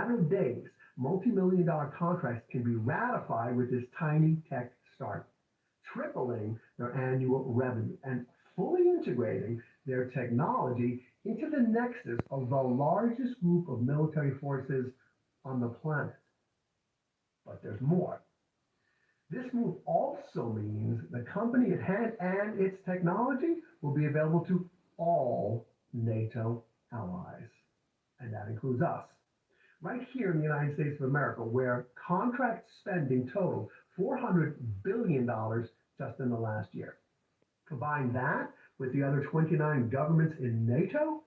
matter of days, multi-million-dollar contracts can be ratified with this tiny tech startup, tripling their annual revenue and fully integrating their technology into the nexus of the largest group of military forces on the planet. But there's more. This move also means the company at hand and its technology will be available to all NATO allies, and that includes us. Right here in the United States of America, where contract spending totaled $400 billion dollars just in the last year. Combine that with the other 29 governments in NATO,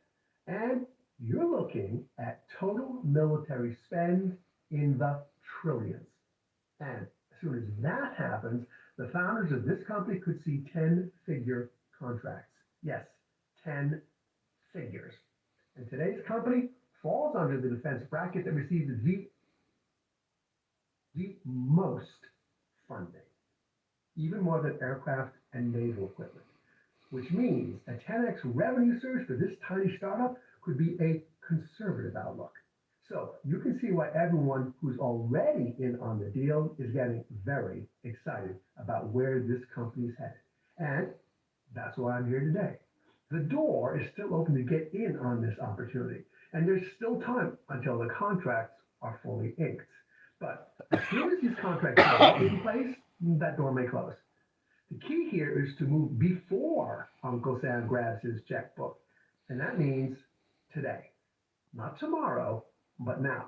and you're looking at total military spend in the trillions. And as soon as that happens, the founders of this company could see 10-figure contracts. Yes, 10 figures. And today's company falls under the defense bracket that receives the most funding, even more than aircraft and naval equipment, which means a 10x revenue surge for this tiny startup could be a conservative outlook. So you can see why everyone who's already in on the deal is getting very excited about where this company is headed. And that's why I'm here today. The door is still open to get in on this opportunity, and there's still time until the contracts are fully inked. But as soon as these contracts are in place, that door may close. The key here is to move before Uncle Sam grabs his checkbook, and that means today, not tomorrow, but now.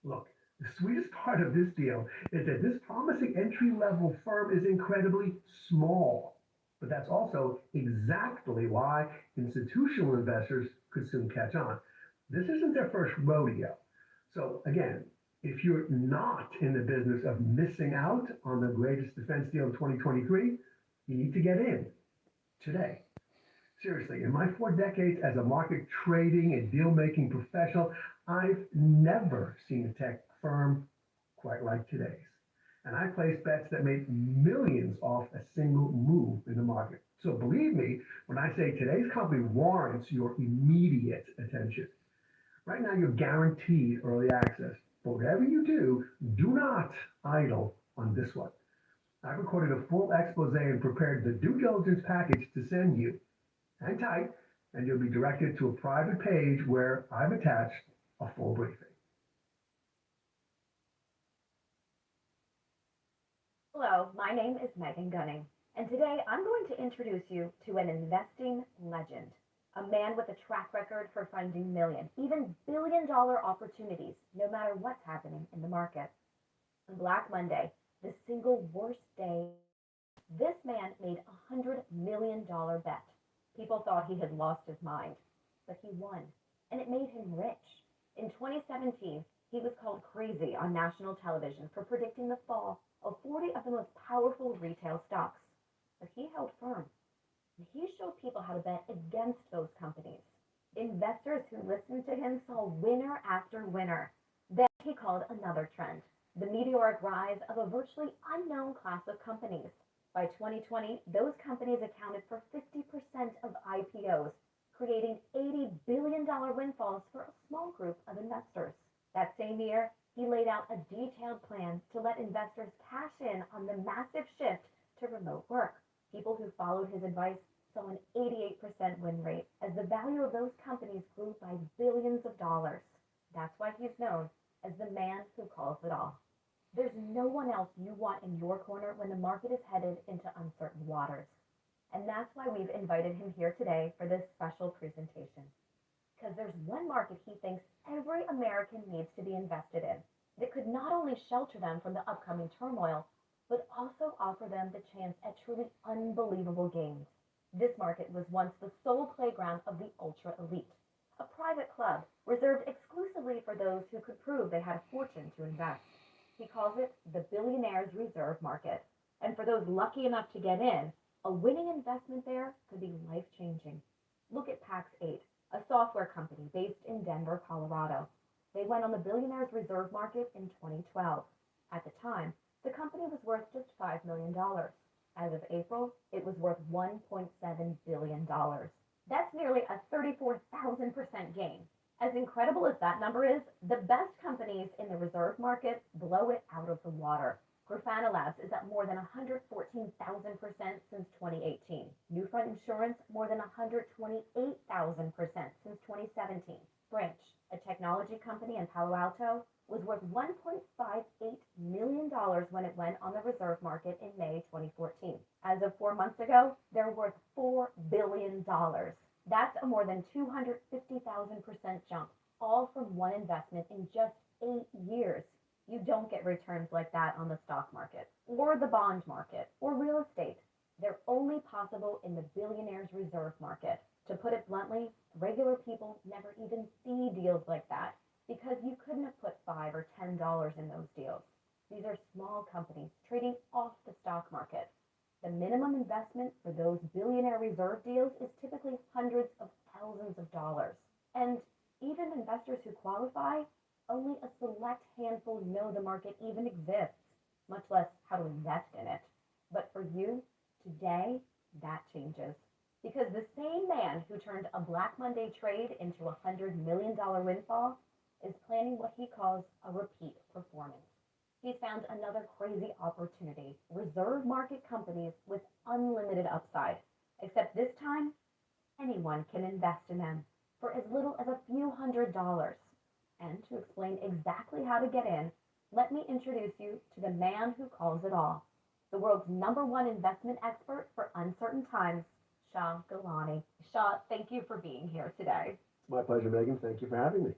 Look, the sweetest part of this deal is that this promising entry-level firm is incredibly small, but that's also exactly why institutional investors could soon catch on. This isn't their first rodeo. So again, if you're not in the business of missing out on the greatest defense deal of 2023, you need to get in today. Seriously, in my 4 decades as a market trading and deal-making professional, I've never seen a tech firm quite like today's. And I placed bets that made millions off a single move in the market. So believe me when I say today's company warrants your immediate attention. Right now, you're guaranteed early access. But whatever you do, do not idle on this one. I've recorded a full expose and prepared the due diligence package to send you. Hang tight, and you'll be directed to a private page where I've attached a full briefing. Hello, my name is Megan Gunning, and today I'm going to introduce you to an investing legend, a man with a track record for finding million, even billion-dollar opportunities, no matter what's happening in the market. On Black Monday, the single worst day, this man made a $100 million bet. People thought he had lost his mind, but he won, and it made him rich. In 2017, he was called crazy on national television for predicting the fall of 40 of the most powerful retail stocks, but he held firm. He showed people how to bet against those companies. Investors who listened to him saw winner after winner. Then he called another trend, the meteoric rise of a virtually unknown class of companies. By 2020, those companies accounted for 50% of IPOs, creating $80 billion windfalls for a small group of investors. That same year, he laid out a detailed plan to let investors cash in on the massive shift to remote work. People who followed his advice saw an 88% win rate as the value of those companies grew by billions of dollars. That's why he's known as the man who calls it all. There's no one else you want in your corner when the market is headed into uncertain waters. And that's why we've invited him here today for this special presentation. Because there's one market he thinks every American needs to be invested in that could not only shelter them from the upcoming turmoil, but also offer them the chance at truly unbelievable gains. This market was once the sole playground of the ultra elite, a private club reserved exclusively for those who could prove they had a fortune to invest. He calls it the Billionaires Reserve Market. And for those lucky enough to get in, a winning investment there could be life-changing. Look at Pax8, a software company based in Denver, Colorado. They went on the Billionaires Reserve Market in 2012. At the time, the company was worth just $5 million. As of April, it was worth $1.7 billion. That's nearly a 34,000% gain. As incredible as that number is, the best companies in the reserve market blow it out of the water. Grafana Labs is up more than 114,000% since 2018. Newfront Insurance more than 128,000% since 2017. Branch, a technology company in Palo Alto, was worth $1.58 million when it went on the reserve market in May 2014. As of 4 months ago, they're worth $4 billion. That's a more than 250,000% jump, all from one investment in just 8 years. You don't get returns like that on the stock market, or the bond market, or real estate. They're only possible in the billionaires reserve market. To put it bluntly, regular people never even see deals like that because you couldn't have put $5 or $10 in those deals. These are small companies trading off the stock market. The minimum investment for those billionaire reserve deals is typically hundreds of thousands of dollars. And even investors who qualify, only a select handful know the market even exists, much less how to invest in it. But for you, today, that changes. Because the same man who turned a Black Monday trade into a $100 million windfall is planning what he calls a repeat performance. He's found another crazy opportunity: reserve market companies with unlimited upside. Except this time, anyone can invest in them for as little as a few $100s. And to explain exactly how to get in, let me introduce you to the man who calls it all, the world's #1 investment expert for uncertain times, Shah Gilani. Shah, thank you for being here today. It's my pleasure, Megan. Thank you for having me.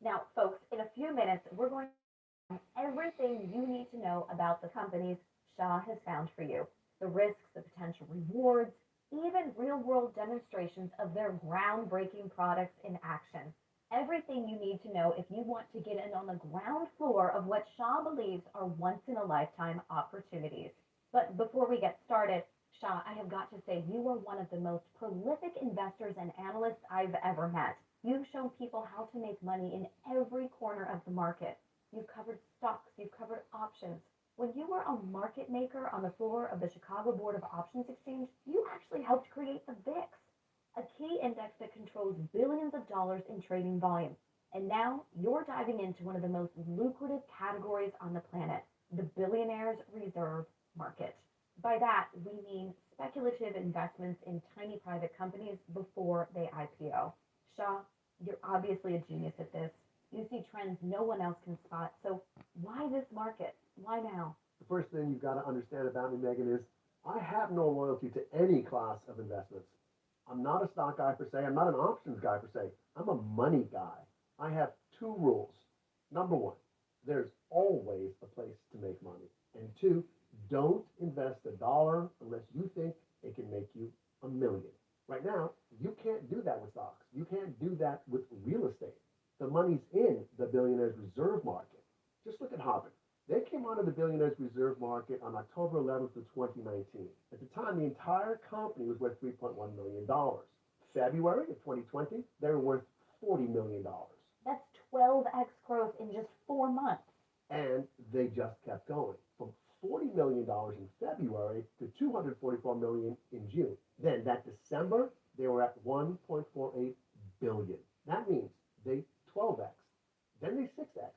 Now, folks, in a few minutes, we're going to learn everything you need to know about the companies Shah has found for you, the risks, the potential rewards, even real-world demonstrations of their groundbreaking products in action. Everything you need to know if you want to get in on the ground floor of what Shah believes are once-in-a-lifetime opportunities. But before we get started, Shah, I have got to say you are one of the most prolific investors and analysts I've ever met. You've shown people how to make money in every corner of the market. You've covered stocks, you've covered options. When you were a market maker on the floor of the Chicago Board of Options Exchange, you actually helped create the VIX, a key index that controls billions of dollars in trading volume. And now you're diving into one of the most lucrative categories on the planet, the billionaires reserve market. By that, we mean speculative investments in tiny private companies before they IPO. Shah, you're obviously a genius at this. You see trends no one else can spot. So why this market? Why now? The first thing you've got to understand about me, Megan, is I have no loyalty to any class of investments. I'm not a stock guy per se. I'm not an options guy per se. I'm a money guy. I have two rules. Number one, there's always a place to make money. And two, don't invest $1 unless you think it can make you $1 million. Right now, you can't do that with stocks. You can't do that with real estate. The money's in the billionaires reserve market. Just look at Harvard. They came onto the billionaires reserve market on October 11th of 2019. At the time, the entire company was worth $3.1 million. February of 2020, they were worth $40 million. That's 12x growth in just 4 months. And they just kept going from $40 million in February to $244 million in June. Then that December, they were at $1.48 billion. That means they 12x, then they 6x,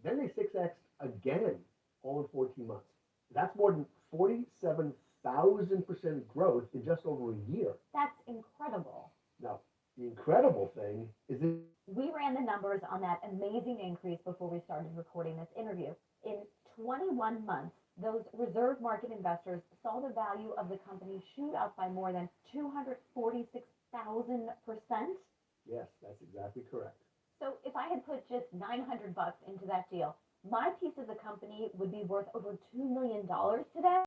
then they 6x again, all in 14 months. That's more than 47,000% growth in just over a year. That's incredible. Now, the incredible thing is that we ran the numbers on that amazing increase before we started recording this interview. In 21 months, those reserve market investors saw the value of the company shoot up by more than 246,000%. Yes, that's exactly correct. So if I had put just $900 into that deal, my piece of the company would be worth over $2 million today.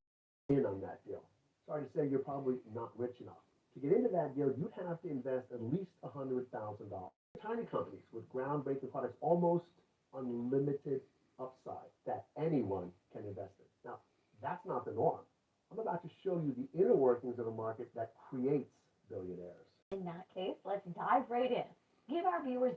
In on that deal. Sorry to say you're probably not rich enough. To get into that deal, you'd have to invest at least $100,000. Tiny companies with groundbreaking products, almost unlimited upside that anyone can invest in. Now, that's not the norm. I'm about to show you the inner workings of a market that creates billionaires. In that case, let's dive right in. Give our viewers